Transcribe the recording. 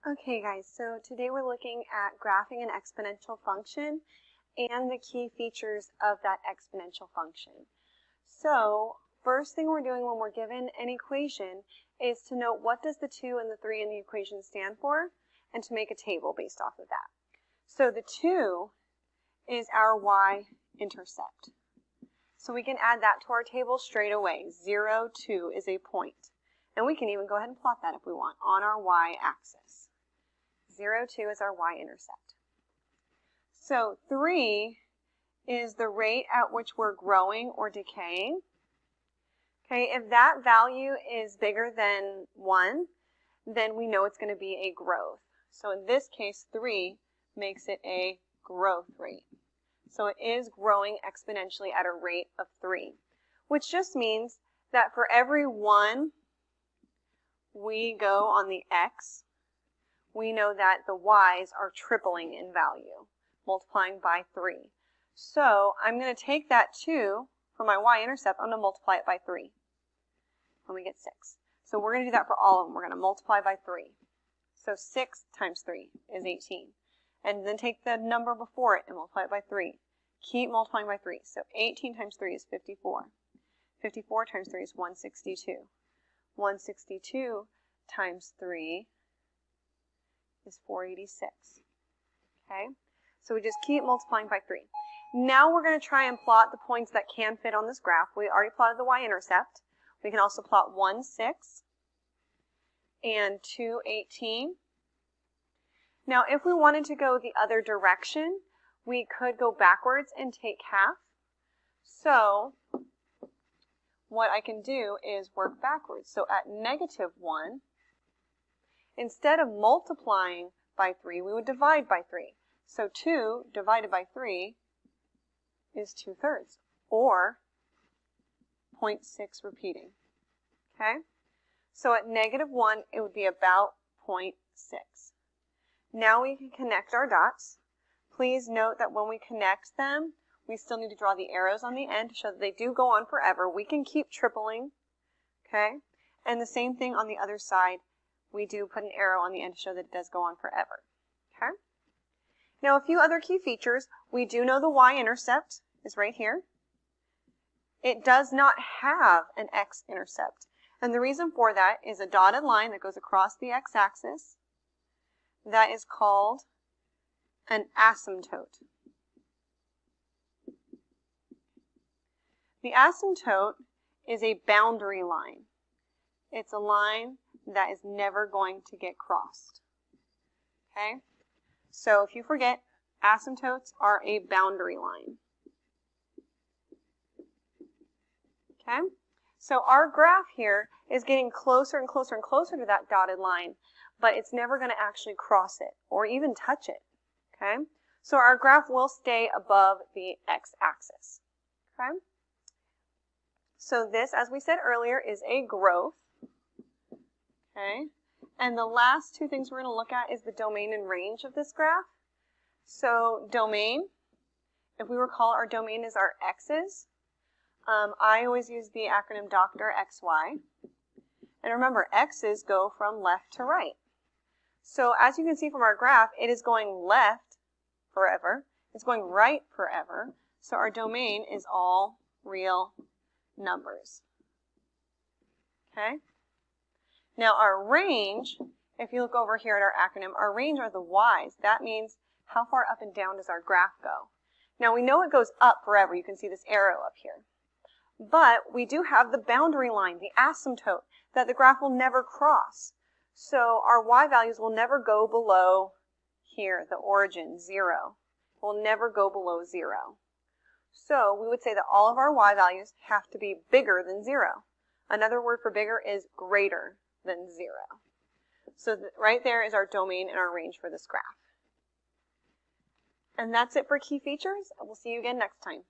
Okay guys, so today we're looking at graphing an exponential function and the key features of that exponential function. So first thing we're doing when we're given an equation is to note what does the 2 and the 3 in the equation stand for and to make a table based off of that. So the 2 is our y-intercept. So we can add that to our table straight away. 0, 2 is a point. And we can even go ahead and plot that if we want on our y-axis. 0, 2 is our y-intercept. So 3 is the rate at which we're growing or decaying. Okay, if that value is bigger than 1, then we know it's going to be a growth. So in this case, 3 makes it a growth rate. So it is growing exponentially at a rate of 3, which just means that for every 1 we go on the x, we know that the y's are tripling in value, multiplying by 3. So I'm going to take that 2 for my y-intercept, I'm going to multiply it by 3 when we get 6. So we're going to do that for all of them. We're going to multiply by 3. So 6 times 3 is 18. And then take the number before it and multiply it by 3. Keep multiplying by 3. So 18 times 3 is 54. 54 times 3 is 162. 162 times 3 is 486. Okay? So we just keep multiplying by 3. Now we're going to try and plot the points that can fit on this graph. We already plotted the y-intercept. We can also plot 1, 6 and 2, 18. Now if we wanted to go the other direction, we could go backwards and take half. So what I can do is work backwards. So at negative 1, instead of multiplying by 3, we would divide by 3. So 2 divided by 3 is 2/3, or 0.6 repeating. Okay? So at negative 1, it would be about 0.6. Now we can connect our dots. Please note that when we connect them, we still need to draw the arrows on the end to show that they do go on forever. We can keep tripling, okay? And the same thing on the other side. We do put an arrow on the end to show that it does go on forever, okay? Now a few other key features. We do know the y-intercept is right here. It does not have an x-intercept. And the reason for that is a dotted line that goes across the x-axis. That is called an asymptote. The asymptote is a boundary line. It's a line that is never going to get crossed. Okay? So if you forget, asymptotes are a boundary line. Okay? So our graph here is getting closer and closer and closer to that dotted line, but it's never going to actually cross it or even touch it. Okay? So our graph will stay above the x-axis. Okay? So this, as we said earlier, is a growth. Okay? And the last two things we're going to look at is the domain and range of this graph. So domain, if we recall, our domain is our x's. I always use the acronym Dr. XY. And remember, x's go from left to right. So as you can see from our graph, it is going left forever. It's going right forever. So our domain is all real numbers. Okay? Now our range, if you look over here at our acronym, our range are the y's. That means how far up and down does our graph go. Now we know it goes up forever. You can see this arrow up here. But we do have the boundary line, the asymptote, that the graph will never cross. So our y values will never go below here, the origin, 0. It will never go below 0. So we would say that all of our y values have to be bigger than 0. Another word for bigger is greater than 0. So right there is our domain and our range for this graph. And that's it for key features. We'll see you again next time.